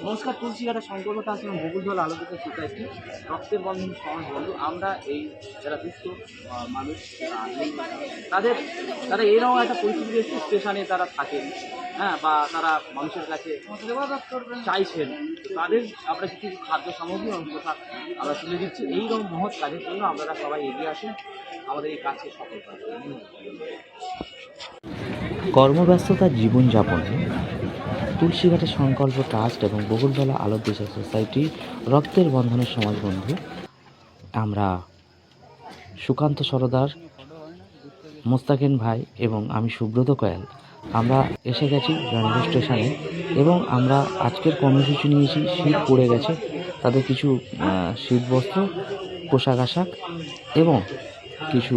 নমস্কার, তুলসীঘাটা সংকল্পটা আসলে বকুলতলা আলোকিত সোসাইটি রক্তের বন্ধন সমাজ বন্ধু। আমরা এই যারা দুস্থ মানুষ যারা আছেন তাদের তারা এরকম একটা পরিস্থিতি এসে স্টেশনে তারা থাকেন, হ্যাঁ, বা তারা মানুষের কাছে চাইছেন, তাদের আমরা কিছু খাদ্য সামগ্রী এবং পোশাক আমরা তুলে দিচ্ছি। এইরকম মহৎ কাজের জন্য আপনারা সবাই এগিয়ে আসুন, আমাদের এই কাজকে সফল করার। কর্মব্যস্ততার জীবনযাপনে তুলসীঘাটা সংকল্প ট্রাস্ট এবং বকুলতলা আলোকিত সোসাইটি রক্তের বন্ধনের সমাজবন্ধু আমরা সুকান্ত সরদার, মোস্তাকিন ভাই এবং আমি সুব্রত কয়াল আমরা এসে গেছি রেলওয়ে স্টেশনে এবং আমরা আজকের কর্মসূচি নিয়েছি। শীত পড়ে গেছে, তাদের কিছু শীতবস্ত্র, পোশাক আশাক এবং কিছু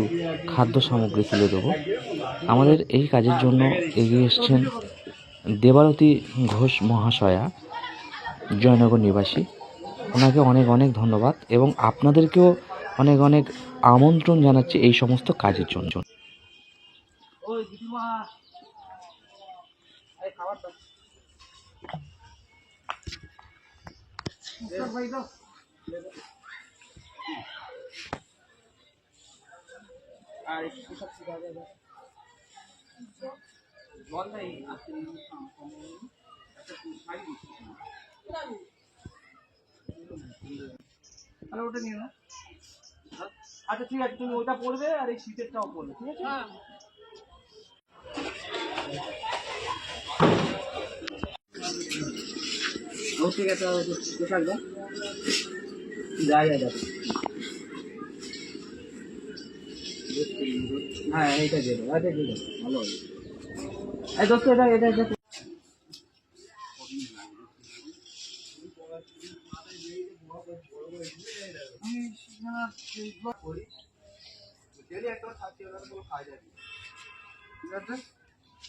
খাদ্য সামগ্রী তুলে দেবো। আমাদের এই কাজের জন্য এগিয়ে এসছেন দেবারতী ঘোষ মহাশয়া, জয়নগর নিবাসী। ওনাকে অনেক অনেক ধন্যবাদ এবং আপনাদেরকেও অনেক অনেক আমন্ত্রণ জানাচ্ছি এই সমস্ত কাজের জন্য। আর পোশাক বলটাই তাহলে ওটা নিয়ে নাও। আচ্ছা ঠিক আছে, তুমি ওটা পড়বে আর এই শীতেরটাও পড়বে, ঠিক আছে? ও ঠিক আছে, পোশাক দাও, যাই যাবে। হ্যাঁ এইটা দিয়ে দেবো, এটা দিয়ে দেবো, ভালো হবে। এই দোস্ত এটা এটা এটা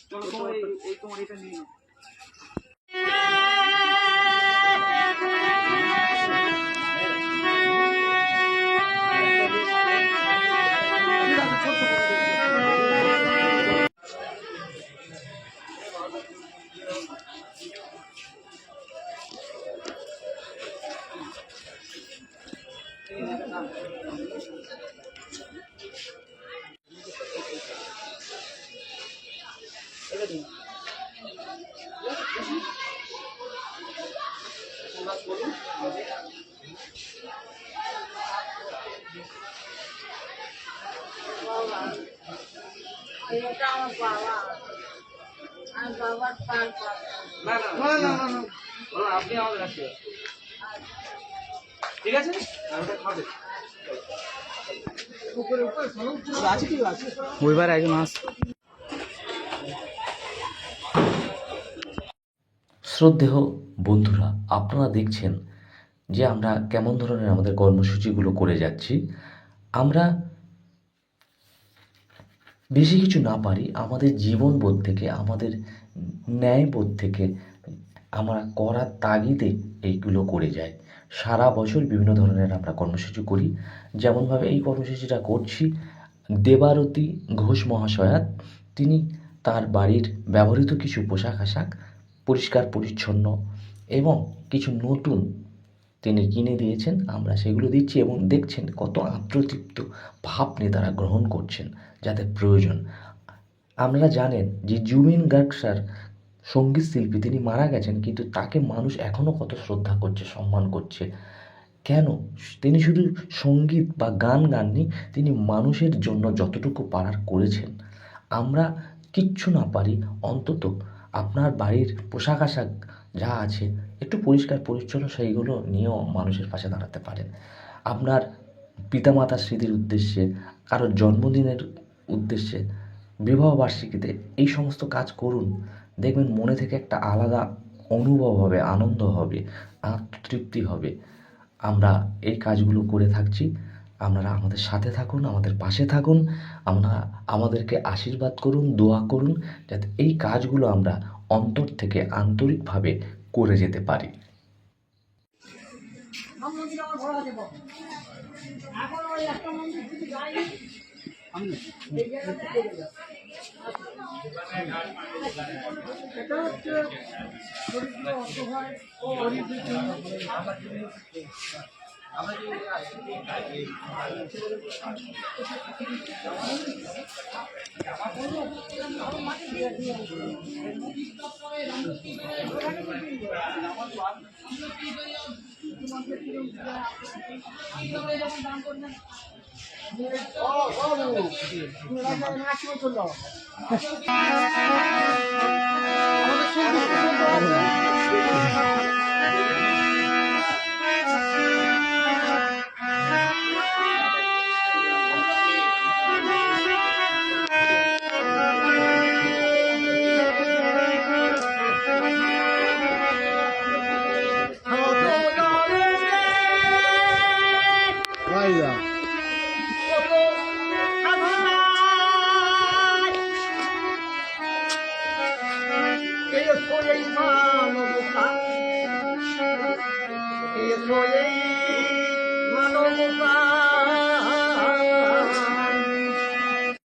চলো তোমার এই তোমার এটা নিয়ে নাও। আপনি আমাদের কাছে ঠিক আছে, ওটা খাবে আছে, ঠিক আছে ওইবার একজন আস। শ্রদ্ধেয় বন্ধুরা, আপনারা দেখছেন যে আমরা কেমন ধরনের আমাদের কর্মসূচিগুলো করে যাচ্ছি। আমরা বেশি কিছু না পারি, আমাদের জীবনবোধ থেকে, আমাদের ন্যায়বোধ থেকে আমরা করার তাগিদে এইগুলো করে যাই। সারা বছর বিভিন্ন ধরনের আমরা কর্মসূচি করি। যেমনভাবে এই কর্মসূচিটা করছি, দেবারতী ঘোষ মহাশয়া তিনি তার বাড়ির ব্যবহৃত কিছু পোশাক আশাক পরিষ্কার পরিচ্ছন্ন এবং কিছু নতুন তিনি কিনে দিয়েছেন। আমরা সেগুলো দিচ্ছি এবং দেখছেন কত আত্মতৃপ্ত ভাব নিয়ে তারা গ্রহণ করছেন যাদের প্রয়োজন। আপনারা জানেন যে জুবিন গার্গ স্যার সঙ্গীত শিল্পী, তিনি মারা গেছেন, কিন্তু তাকে মানুষ এখনও কত শ্রদ্ধা করছে, সম্মান করছে। কেন? তিনি শুধু সঙ্গীত বা গান গাননি, তিনি মানুষের জন্য যতটুকু পারার করেছেন। আমরা কিচ্ছু না পারি, অন্তত আপনার বাড়ির পোশাক আশাক যা আছে একটু পরিষ্কার পরিচ্ছন্ন সেইগুলো নিয়েও মানুষের পাশে দাঁড়াতে পারেন। আপনার পিতামাতার স্মৃতির উদ্দেশ্যে, কারোর জন্মদিনের উদ্দেশ্যে, বিবাহবার্ষিকীতে এই সমস্ত কাজ করুন। দেখবেন মনে থেকে একটা আলাদা অনুভব হবে, আনন্দ হবে, আত্মতৃপ্তি হবে। আমরা এই কাজগুলো করে থাকছি। আপনারা আমাদের সাথে থাকুন, আমাদের পাশে থাকুন, আমরা আমাদেরকে আশীর্বাদ করুন, দোয়া করুন, যাতে এই কাজগুলো আমরা অন্তর থেকে আন্তরিকভাবে করে যেতে পারি। এটা হচ্ছে দরিদ্র অসহায় গরিব দুঃখী মানবতা